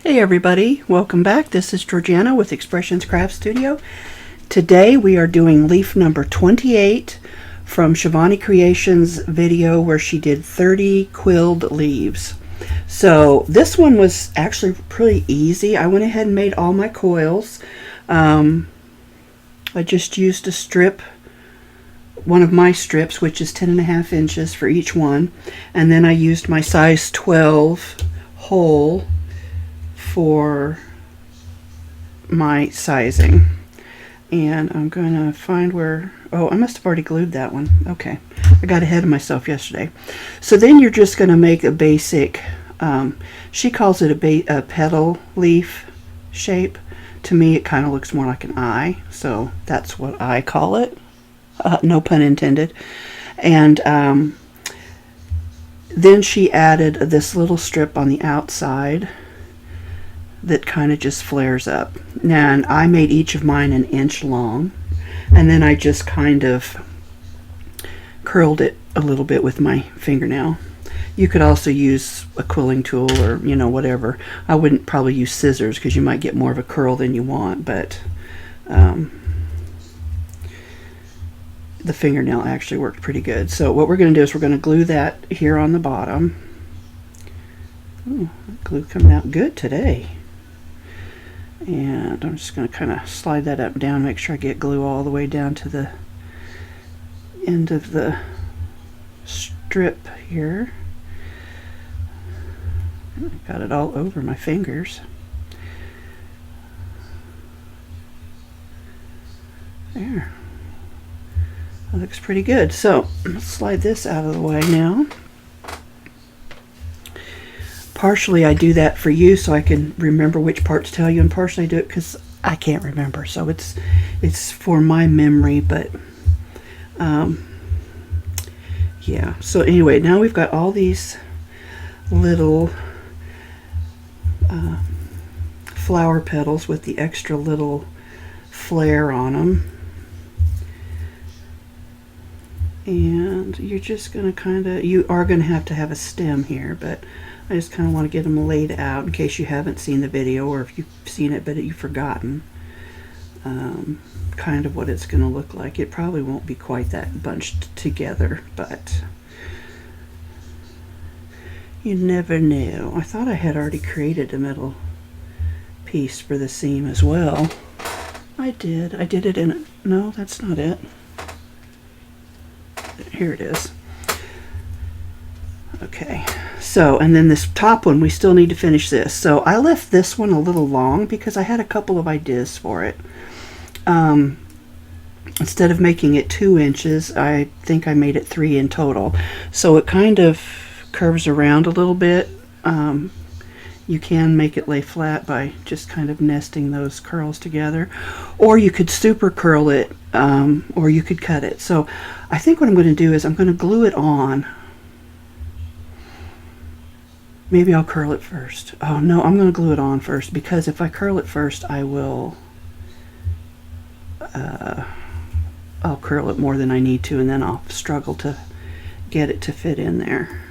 Hey everybody, welcome back. This is Georgiana with Expressions Craft Studio. Today we are doing leaf number 28 from Shivani Creations video where she did 30 quilled leaves. So this one was actually pretty easy. I went ahead and made all my coils. I just used a strip, one of my strips, which is 10.5 inches for each one, and then I used my size 12 hole for my sizing. And I'm going to find where, oh, I must have already glued that one. Okay, I got ahead of myself yesterday. So then you're just going to make a basic, she calls it a petal leaf shape. To me it kind of looks more like an eye, so that's what I call it. No pun intended. And then she added this little strip on the outside that kind of just flares up. And I made each of mine 1 inch long, and then I just kind of curled it a little bit with my fingernail. You could also use a quilling tool or, you know, whatever. I wouldn't probably use scissors because you might get more of a curl than you want, but the fingernail actually worked pretty good. So what we're going to do is we're going to glue that here on the bottom. Ooh, glue coming out good today. And I'm just going to kind of slide that up and down, make sure I get glue all the way down to the end of the strip here. Got it all over my fingers. There. That looks pretty good. So let's slide this out of the way now. Partially I do that for you so I can remember which part to tell you, and partially I do it because I can't remember. So it's for my memory, but yeah. So anyway, now we've got all these little flower petals with the extra little flare on them. And you're just going to you are going to have a stem here, but I just kind of want to get them laid out in case you haven't seen the video, or if you've seen it but you've forgotten kind of what it's going to look like. It probably won't be quite that bunched together, but you never know. I thought I had already created a middle piece for the seam as well. I did it in no, that's not it. Here it is. Okay, so, and then this top one, we still need to finish this. So I left this one a little long because I had a couple of ideas for it. Instead of making it 2 inches, I think I made it 3 in total. So it kind of curves around a little bit. You can make it lay flat by just kind of nesting those curls together, or you could super curl it, or you could cut it. So I think what I'm going to do is I'm going to glue it on. Maybe I'll curl it first. Oh no, I'm going to glue it on first, because if I curl it first, I will I'll curl it more than I need to, and then I'll struggle to get it to fit in there.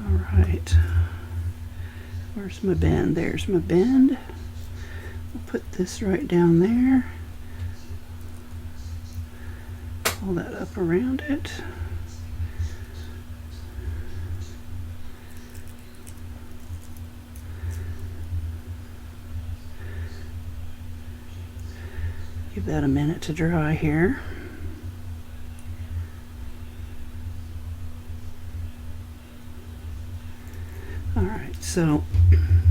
All right, where's my bend? There's my bend. I'll put this right down there. Pull that up around it. Give that a minute to dry here. Alright, so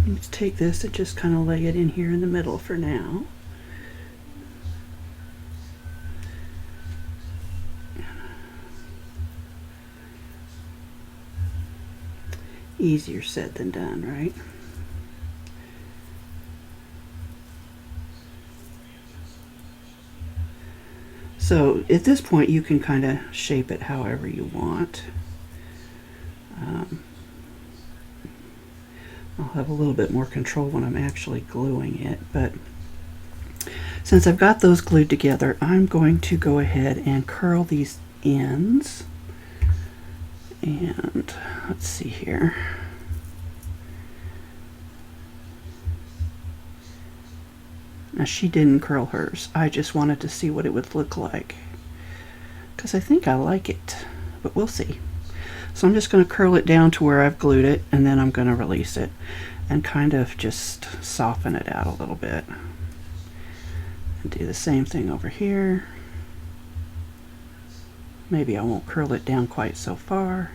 let's take this and just kind of lay it in here in the middle for now. Easier said than done, right? So at this point you can kind of shape it however you want. I'll have a little bit more control when I'm actually gluing it, but since I've got those glued together, I'm going to go ahead and curl these ends. And let's see here. Now she didn't curl hers. I just wanted to see what it would look like, because I think I like it, but we'll see. So I'm just going to curl it down to where I've glued it, and then I'm going to release it and kind of just soften it out a little bit. And do the same thing over here. Maybe I won't curl it down quite so far.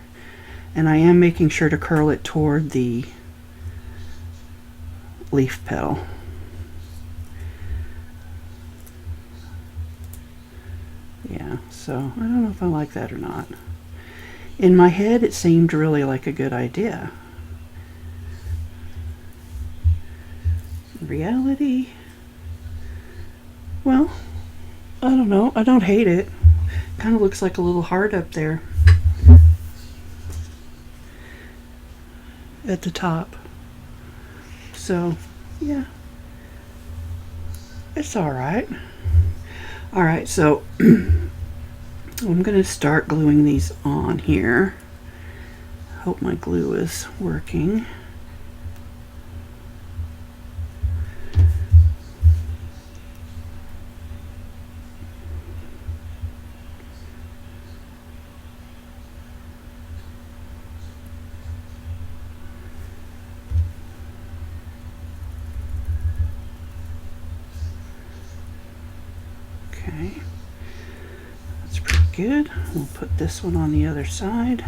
And I am making sure to curl it toward the leaf petal. Yeah, so I don't know if I like that or not. In my head, it seemed really like a good idea. In reality, well, I don't know. I don't hate it. Kind of looks like a little heart up there at the top. So, yeah, it's all right. All right, so I'm going to start gluing these on here. Hope my glue is working. Okay, that's pretty good. We'll put this one on the other side.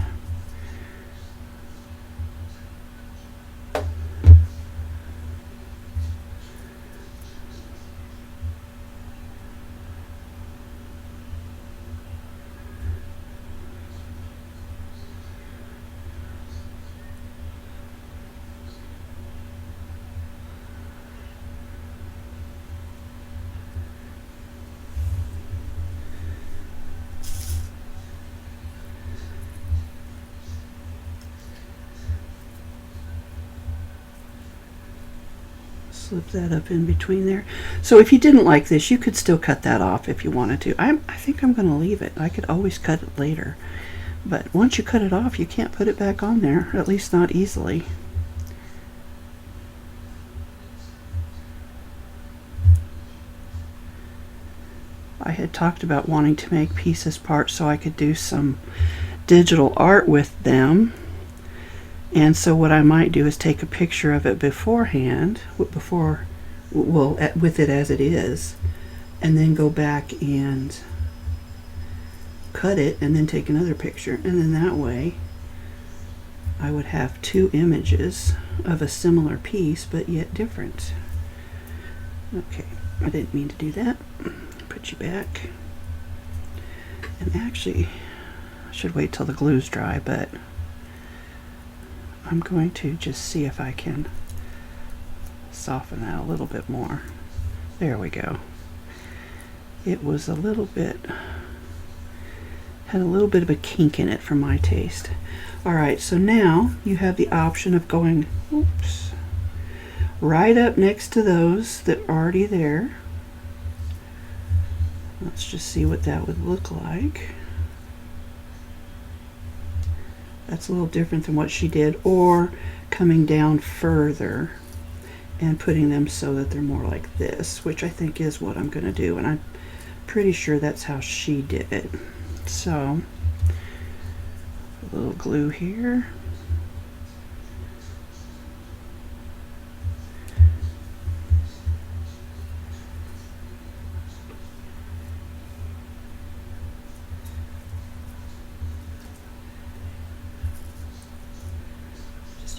Slip that up in between there. So if you didn't like this, you could still cut that off if you wanted to. I think I'm going to leave it. I could always cut it later. But once you cut it off, you can't put it back on there, at least not easily. I had talked about wanting to make pieces parts so I could do some digital art with them. And so what I might do is take a picture of it beforehand, with it as it is, and then go back and cut it and then take another picture. And then that way I would have two images of a similar piece but yet different. Okay, I didn't mean to do that. Put you back. And actually, I should wait till the glue's dry, but I'm going to just see if I can soften that a little bit more. There we go. It was a little bit, had a little bit of a kink in it for my taste. Alright, so now you have the option of going, oops, right up next to those that are already there. Let's just see what that would look like. That's a little different than what she did, or coming down further and putting them so that they're more like this, which I think is what I'm going to do, and I'm pretty sure that's how she did it. So, a little glue here.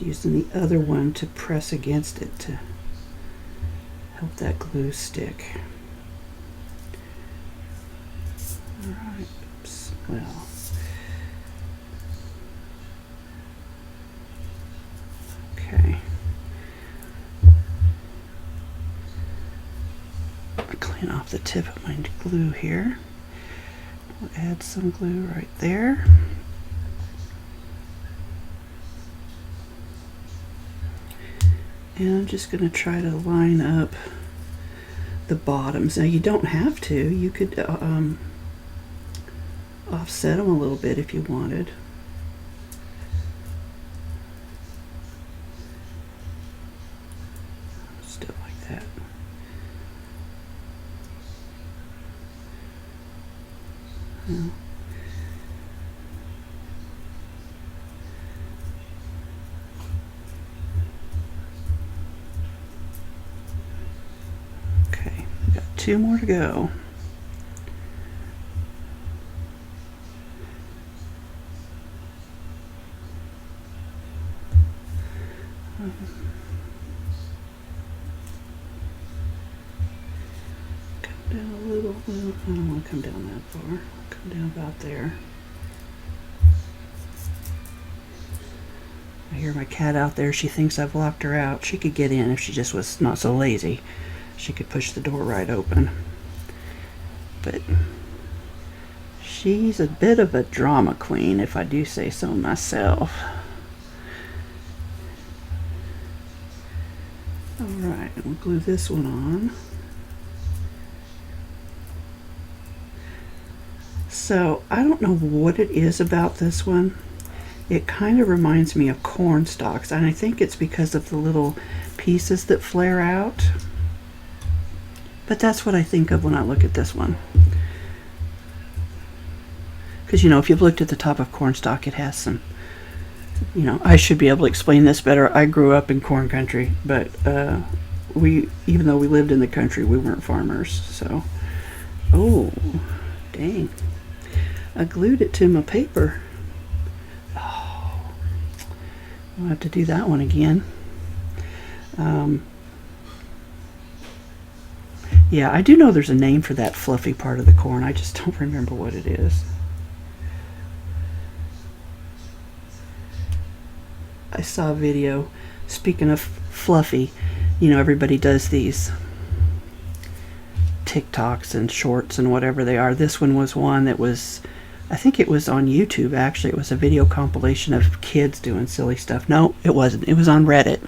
Using the other one to press against it to help that glue stick. Alright, oops, well. Okay. I'll clean off the tip of my glue here. We'll add some glue right there. And I'm just going to try to line up the bottoms. Now you don't have to. You could offset them a little bit if you wanted. Still like that. Yeah. Okay, we got 2 more to go. Come down a little. Well, I don't want to come down that far. I'll come down about there. I hear my cat out there. She thinks I've locked her out. She could get in if she just was not so lazy. She could push the door right open. But she's a bit of a drama queen, if I do say so myself. Alright, we'll glue this one on. So, I don't know what it is about this one. It kind of reminds me of corn stalks, and I think it's because of the little pieces that flare out. But that's what I think of when I look at this one. Because, you know, if you've looked at the top of cornstalk, it has some, you know, I should be able to explain this better. I grew up in corn country, but even though we lived in the country, we weren't farmers. So, oh, dang. I glued it to my paper. Oh, I'll have to do that one again. Yeah, I do know there's a name for that fluffy part of the corn. I just don't remember what it is. I saw a video, speaking of fluffy, you know, everybody does these TikToks and shorts and whatever they are. This one was one that was, I think it was on YouTube actually. It was a video compilation of kids doing silly stuff. No, it wasn't. It was on Reddit.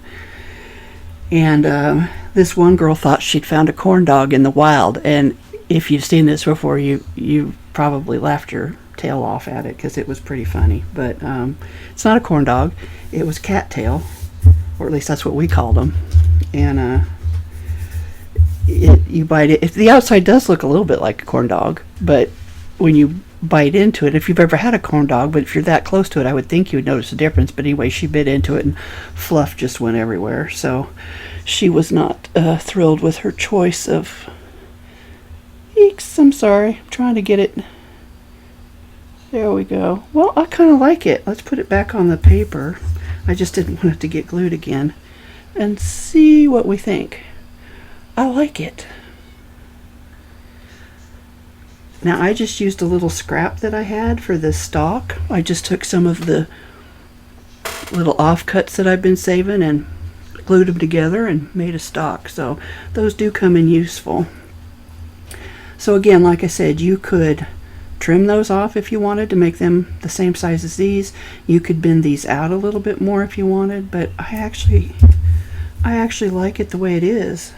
And this one girl thought she'd found a corn dog in the wild. And if you've seen this before, you probably laughed your tail off at it because it was pretty funny. But it's not a corn dog. It was cattail, or at least that's what we called them. And you bite it. The outside does look a little bit like a corn dog, but when you bite into it, if you've ever had a corn dog, but if you're that close to it, I would think you would notice a difference. But anyway, she bit into it and fluff just went everywhere. So she was not thrilled with her choice of eeks. I'm sorry, I'm trying to get it. There we go. Well, I kind of like it. Let's put it back on the paper. I just didn't want it to get glued again. And see what we think. I like it. Now I just used a little scrap that I had for this stalk. I just took some of the little offcuts that I've been saving and glued them together and made a stalk. So those do come in useful. So again, like I said, you could trim those off if you wanted to make them the same size as these. You could bend these out a little bit more if you wanted, but I actually like it the way it is.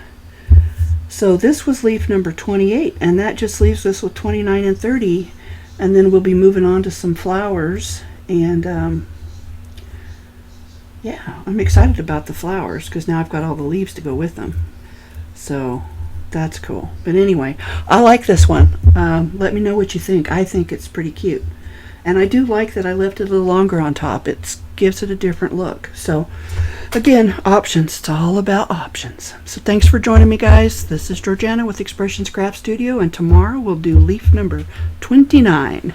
So this was leaf number 28, and that just leaves us with 29 and 30, and then we'll be moving on to some flowers. And yeah, I'm excited about the flowers because now I've got all the leaves to go with them. So that's cool. But anyway, I like this one. Let me know what you think. I think it's pretty cute. And I do like that I left it a little longer on top. It gives it a different look. So again, options. It's all about options. So thanks for joining me, guys. This is Georgiana with Expressions Craft Studio, and tomorrow we'll do leaf number 29.